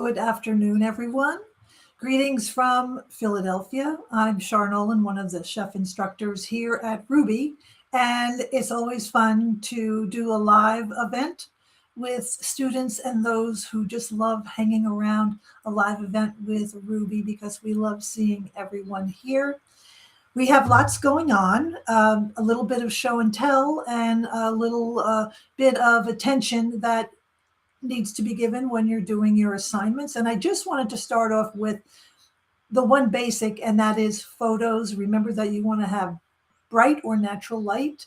Good afternoon, everyone. Greetings from Philadelphia. I'm Char Nolan, one of the chef instructors here at Rouxbe, and it's always fun to do a live event with students and those who just love hanging around a live event with Rouxbe because we love seeing everyone here. We have lots going on, a little bit of show and tell, and a little bit of attention that needs to be given when you're doing your assignments. And I just wanted to start off with the one basic, and that is photos. Remember that you want to have bright or natural light.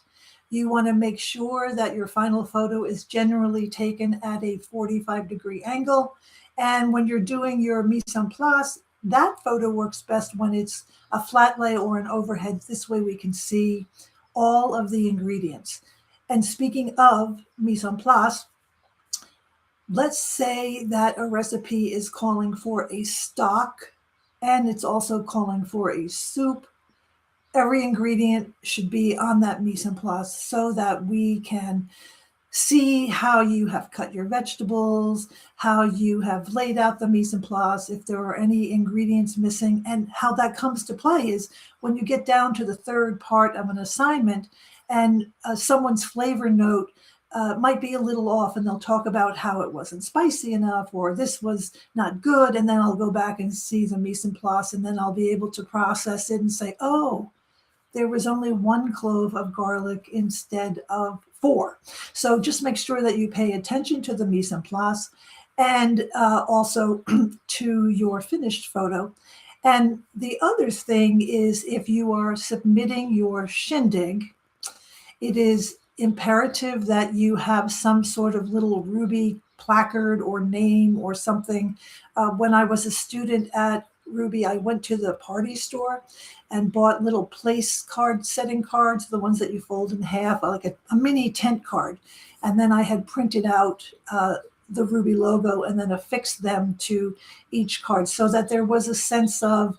You want to make sure that your final photo is generally taken at a 45-degree angle. And when you're doing your mise en place, that photo works best when it's a flat lay or an overhead. This way we can see all of the ingredients. And speaking of mise en place, let's say that a recipe is calling for a stock and it's also calling for a soup. Every ingredient should be on that mise en place so that we can see how you have cut your vegetables, how you have laid out the mise en place, if there are any ingredients missing. And how that comes to play is when you get down to the third part of an assignment and someone's flavor note might be a little off, and they'll talk about how it wasn't spicy enough or this was not good, and then I'll go back and see the mise en place, and then I'll be able to process it and say, oh, there was only 1 clove of garlic instead of 4. So just make sure that you pay attention to the mise en place and also to your finished photo. And the other thing is, if you are submitting your shindig, it is imperative that you have some sort of little Rouxbe placard or name or something. When I was a student at Rouxbe, I went to the party store and bought little place card setting cards, the ones that you fold in half, like a mini tent card. And then I had printed out the Rouxbe logo and then affixed them to each card so that there was a sense of,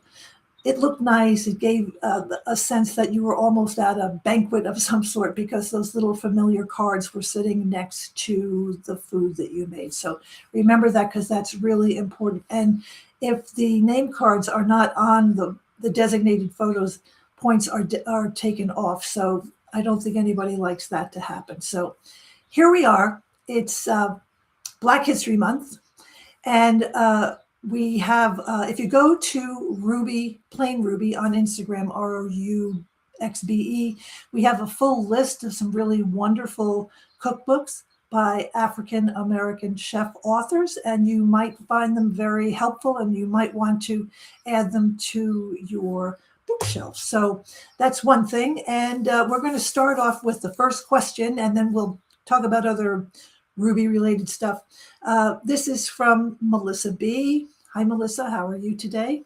it looked nice. It gave a sense that you were almost at a banquet of some sort because those little familiar cards were sitting next to the food that you made. So remember that, because that's really important. And if the name cards are not on the designated photos, points are taken off. So I don't think anybody likes that to happen. So here we are. It's Black History Month. And we have, if you go to Rouxbe, plain Rouxbe on Instagram, ROUXBE, we have a full list of some really wonderful cookbooks by African American chef authors, and you might find them very helpful, and you might want to add them to your bookshelf. So that's one thing. And we're going to start off with the first question, and then we'll talk about other Rouxbe related stuff. This is from Melissa B. Hi, Melissa. How are you today?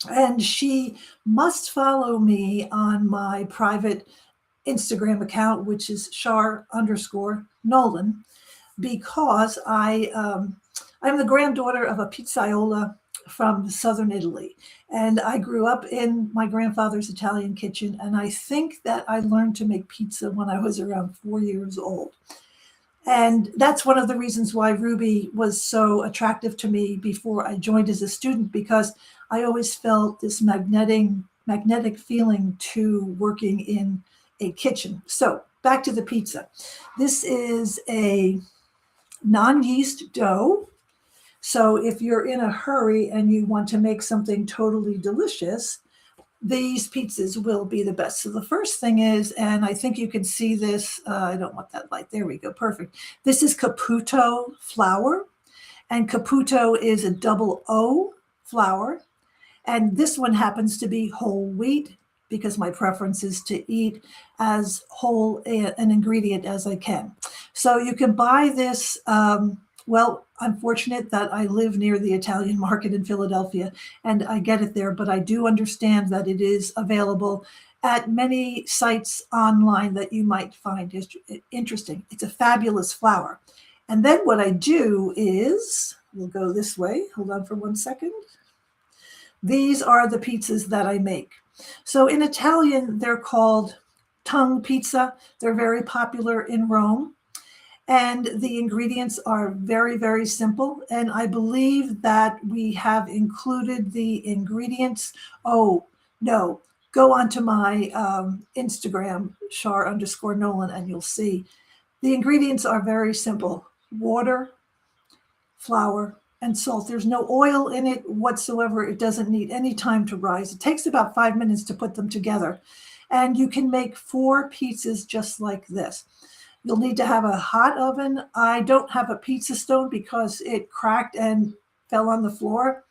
And she must follow me on my private Instagram account, which is Char_Nolan, because I'm the granddaughter of a pizzaiola from southern Italy. And I grew up in my grandfather's Italian kitchen. And I think that I learned to make pizza when I was around 4 years old. And that's one of the reasons why Rouxbe was so attractive to me before I joined as a student, because I always felt this magnetic feeling to working in a kitchen. So back to the pizza. This is a non-yeast dough. So if you're in a hurry and you want to make something totally delicious, these pizzas will be the best. So the first thing is, and I think you can see this, I don't want that light. There we go. Perfect. This is Caputo flour, and Caputo is a double O flour. And this one happens to be whole wheat because my preference is to eat as whole an ingredient as I can. So you can buy this, well, I'm fortunate that I live near the Italian market in Philadelphia and I get it there, but I do understand that it is available at many sites online that you might find interesting. It's a fabulous flour. And then what I do is, we'll go this way. Hold on for 1 second. These are the pizzas that I make. So in Italian, they're called tongue pizza. They're very popular in Rome. And the ingredients are very, very simple. And I believe that we have included the ingredients. Oh, no, go onto my Instagram, Char_Nolan, and you'll see. The ingredients are very simple: water, flour, and salt. There's no oil in it whatsoever. It doesn't need any time to rise. It takes about 5 minutes to put them together. And you can make 4 pizzas just like this. You'll need to have a hot oven. I don't have a pizza stone because it cracked and fell on the floor.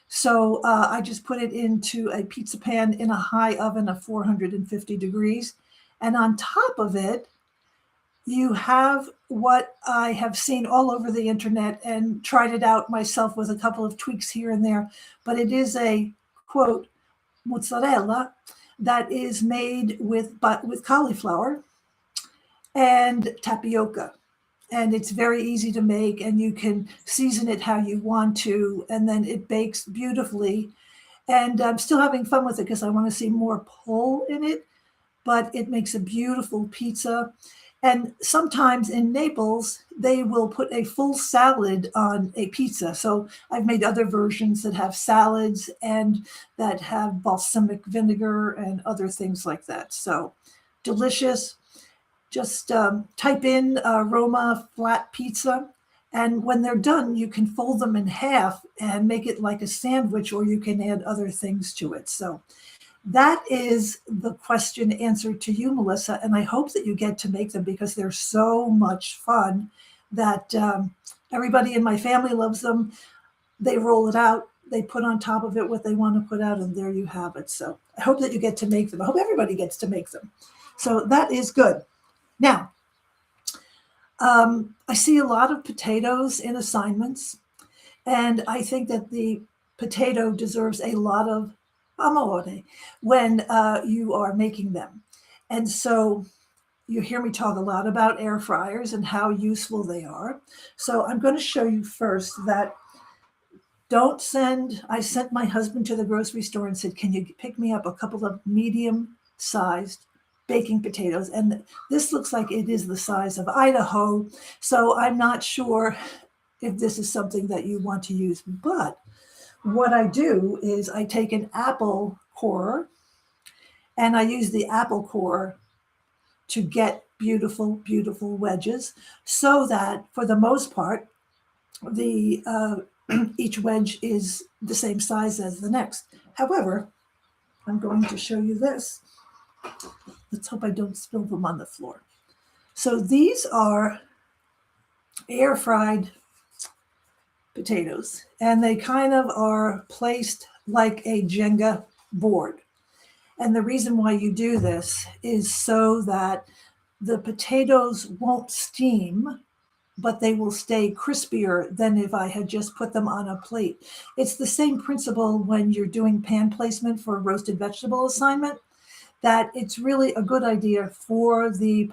So I just put it into a pizza pan in a high oven of 450 degrees. And on top of it, you have what I have seen all over the internet and tried it out myself with a couple of tweaks here and there. But it is a, quote, mozzarella that is made with cauliflower and tapioca. And it's very easy to make, and you can season it how you want to, and then it bakes beautifully. And I'm still having fun with it because I want to see more pull in it, but it makes a beautiful pizza. And sometimes in Naples, they will put a full salad on a pizza. So I've made other versions that have salads and that have balsamic vinegar and other things like that. So delicious. Just type in Roma flat pizza. And when they're done, you can fold them in half and make it like a sandwich, or you can add other things to it. So that is the question answered to you, Melissa. And I hope that you get to make them because they're so much fun that everybody in my family loves them. They roll it out. They put on top of it what they want to put out, and there you have it. So I hope that you get to make them. I hope everybody gets to make them. So that is good. Now, I see a lot of potatoes in assignments, and I think that the potato deserves a lot of amore when you are making them. And so you hear me talk a lot about air fryers and how useful they are. So I'm going to show you first that I sent my husband to the grocery store and said, can you pick me up a couple of medium-sized baking potatoes? And this looks like it is the size of Idaho. So I'm not sure if this is something that you want to use. But what I do is I take an apple core and I use the apple core to get beautiful, beautiful wedges so that for the most part, the each wedge is the same size as the next. However, I'm going to show you this. Let's hope I don't spill them on the floor. So these are air fried potatoes, and they kind of are placed like a Jenga board. And the reason why you do this is so that the potatoes won't steam, but they will stay crispier than if I had just put them on a plate. It's the same principle when you're doing pan placement for a roasted vegetable assignment, that it's really a good idea for the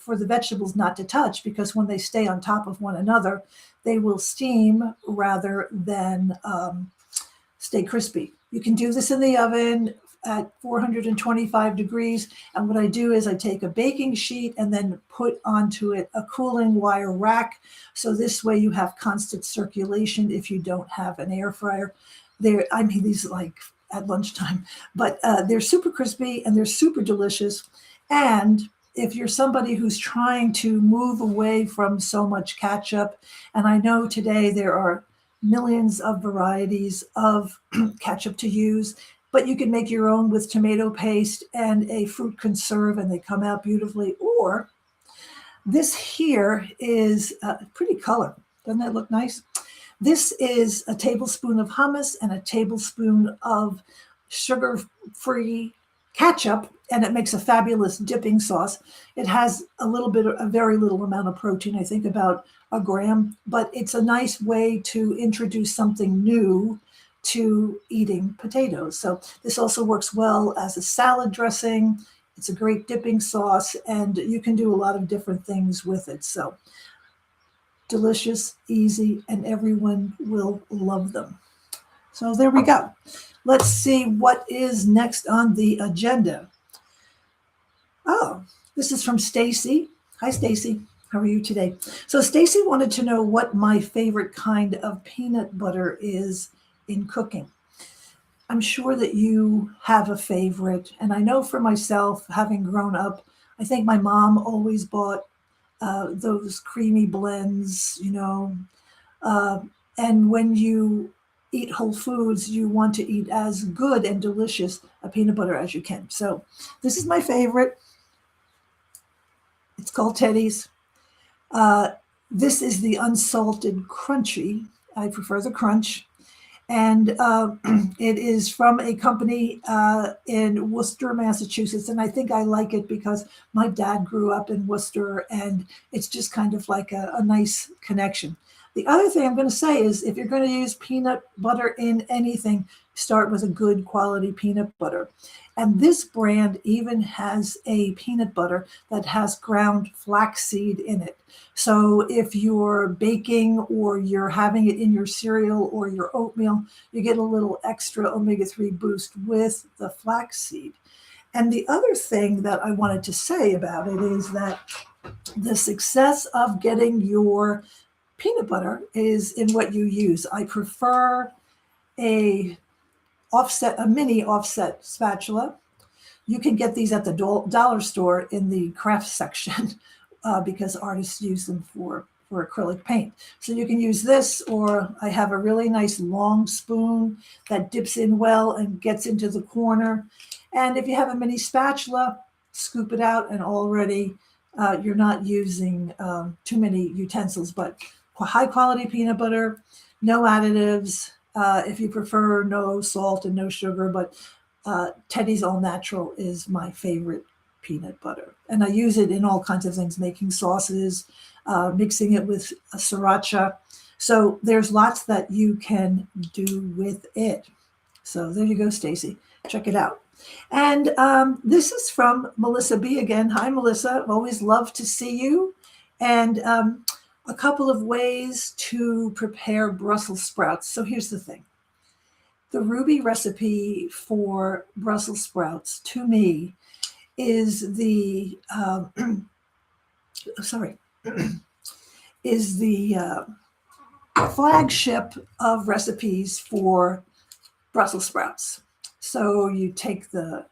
vegetables not to touch, because when they stay on top of one another, they will steam rather than stay crispy. You can do this in the oven at 425 degrees. And what I do is I take a baking sheet and then put onto it a cooling wire rack. So this way you have constant circulation if you don't have an air fryer. I mean, these like at lunchtime, but they're super crispy and they're super delicious. And if you're somebody who's trying to move away from so much ketchup, and I know today there are millions of varieties of ketchup to use, but you can make your own with tomato paste and a fruit conserve, and they come out beautifully. Or this here is a pretty color. Doesn't that look nice? This is a tablespoon of hummus and a tablespoon of sugar-free ketchup, and it makes a fabulous dipping sauce. It has a very little amount of protein, I think about a gram, but it's a nice way to introduce something new to eating potatoes. So this also works well as a salad dressing. It's a great dipping sauce, and you can do a lot of different things with it. So delicious, easy, and everyone will love them. So there we go. Let's see what is next on the agenda. Oh, this is from Stacy. Hi, Stacy. How are you today? So Stacy wanted to know what my favorite kind of peanut butter is in cooking. I'm sure that you have a favorite, and I know for myself, having grown up, I think my mom always bought those creamy blends, uh, and when you eat whole foods, you want to eat as good and delicious a peanut butter as you can. So this is my favorite. It's called Teddy's. Uh, this is the unsalted crunchy. I prefer the crunch. And it is from a company in Worcester, Massachusetts. And I think I like it because my dad grew up in Worcester, and it's just kind of like a nice connection. The other thing I'm going to say is if you're going to use peanut butter in anything, start with a good quality peanut butter. And this brand even has a peanut butter that has ground flaxseed in it. So if you're baking or you're having it in your cereal or your oatmeal, you get a little extra omega-3 boost with the flaxseed. And the other thing that I wanted to say about it is that the success of getting your peanut butter is in what you use. I prefer a a mini offset spatula. You can get these at the dollar store in the craft section because artists use them for acrylic paint. So you can use this, or I have a really nice long spoon that dips in well and gets into the corner. And if you have a mini spatula, scoop it out, and already you're not using too many utensils, but high quality peanut butter, no additives. If you prefer, no salt and no sugar, but Teddy's All Natural is my favorite peanut butter. And I use it in all kinds of things, making sauces, mixing it with sriracha. So there's lots that you can do with it. So there you go, Stacy. Check it out. And this is from Melissa B again. Hi, Melissa. I've always loved to see you. And a couple of ways to prepare Brussels sprouts. So here's the thing. The Rouxbe recipe for Brussels sprouts, to me, is the is the flagship of recipes for Brussels sprouts. So you take the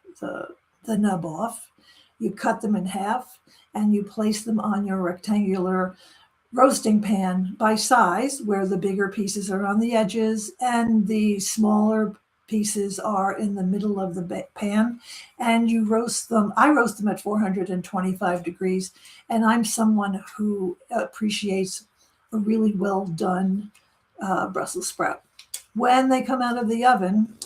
nub off, you cut them in half, and you place them on your rectangular roasting pan by size, where the bigger pieces are on the edges and the smaller pieces are in the middle of the pan. And you roast them. I roast them at 425 degrees. And I'm someone who appreciates a really well done Brussels sprout. When they come out of the oven,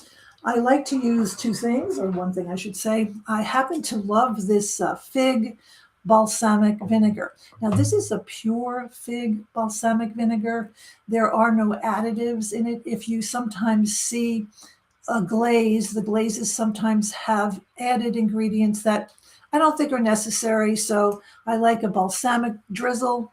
I like to use two things, or one thing I should say. I happen to love this fig balsamic vinegar. Now, this is a pure fig balsamic vinegar. There are no additives in it. If you sometimes see a glaze, the glazes sometimes have added ingredients that I don't think are necessary. So I like a balsamic drizzle.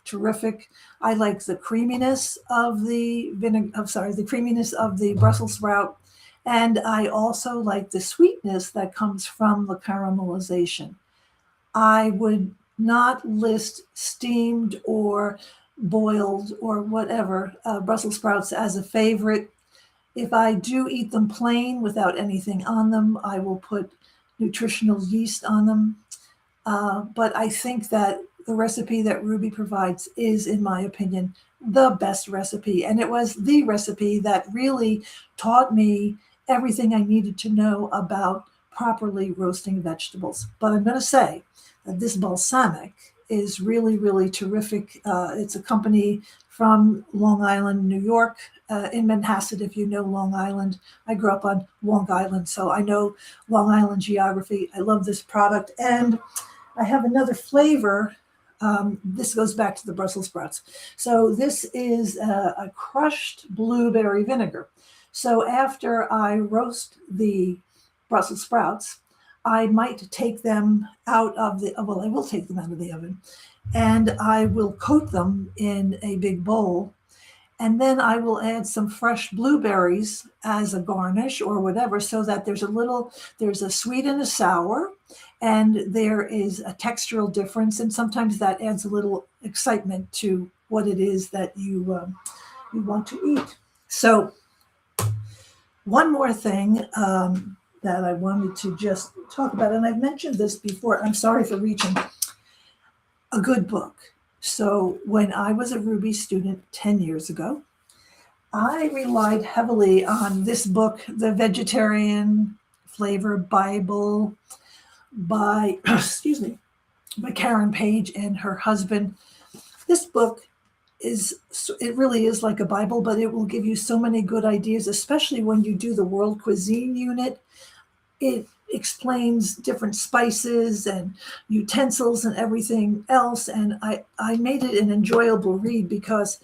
Terrific. I like the creaminess of the the creaminess of the Brussels sprout. And I also like the sweetness that comes from the caramelization. I would not list steamed or boiled or whatever Brussels sprouts as a favorite. If I do eat them plain without anything on them, I will put nutritional yeast on them. But I think that the recipe that Rouxbe provides is, in my opinion, the best recipe. And it was the recipe that really taught me everything I needed to know about properly roasting vegetables. But I'm going to say that this balsamic is really, really terrific. It's a company from Long Island, New York, in Manhasset, if you know Long Island. I grew up on Long Island, so I know Long Island geography. I love this product. And I have another flavor. This goes back to the Brussels sprouts. So this is a crushed blueberry vinegar. So after I roast the Brussels sprouts, I might take them out of the, well, I will take them out of the oven, and I will coat them in a big bowl. And then I will add some fresh blueberries as a garnish or whatever, so that there's a sweet and a sour. and there is a textural difference, and sometimes that adds a little excitement to what it is that you want to eat. So one more thing that I wanted to just talk about, and I've mentioned this before. I'm sorry for reaching. A good book. So when I was a Rouxbe student 10 years ago, I relied heavily on this book, The Vegetarian Flavor Bible by, excuse me, by Karen Page and her husband. This book it really is like a Bible, but it will give you so many good ideas, especially when you do the world cuisine unit. It explains different spices and utensils and everything else. And I made it an enjoyable read because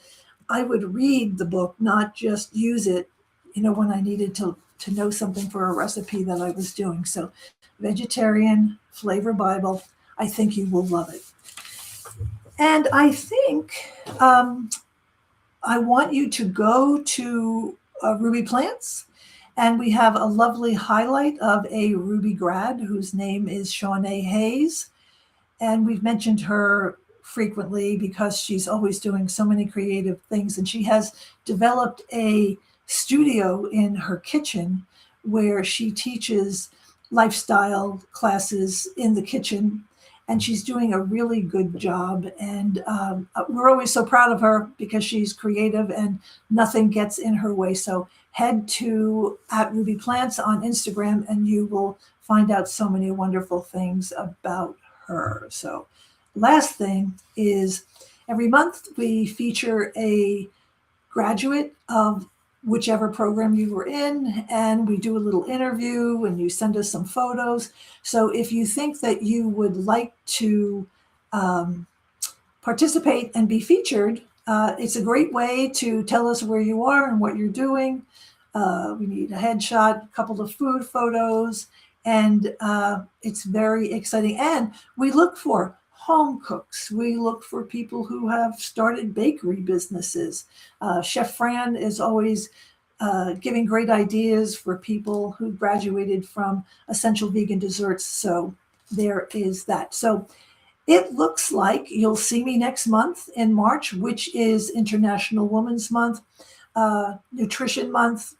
I would read the book, not just use it, when I needed to know something for a recipe that I was doing. So Vegetarian Flavor Bible, I think you will love it. And I think I want you to go to Rouxbe Plants, and we have a lovely highlight of a Rouxbe grad whose name is Shawnee Hayes. And we've mentioned her frequently because she's always doing so many creative things. And she has developed a studio in her kitchen where she teaches lifestyle classes in the kitchen. And she's doing a really good job. And we're always so proud of her because she's creative and nothing gets in her way. So head to @Rouxbe Plants on Instagram and you will find out so many wonderful things about her. So last thing is every month we feature a graduate of whichever program you were in, and we do a little interview and you send us some photos. So if you think that you would like to participate and be featured, it's a great way to tell us where you are and what you're doing. We need a headshot, a couple of food photos, and it's very exciting. And we look for home cooks. We look for people who have started bakery businesses. Chef Fran is always giving great ideas for people who graduated from Essential Vegan Desserts. So there is that. So it looks like you'll see me next month in March, which is International Women's Month, Nutrition Month,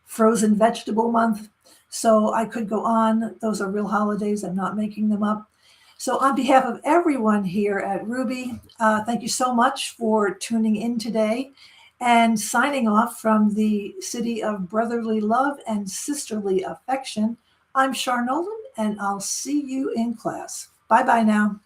Frozen Vegetable Month. So I could go on. Those are real holidays. I'm not making them up. So on behalf of everyone here at Rouxbe, thank you so much for tuning in today. And signing off from the city of brotherly love and sisterly affection, I'm Char Nolan, and I'll see you in class. Bye-bye now.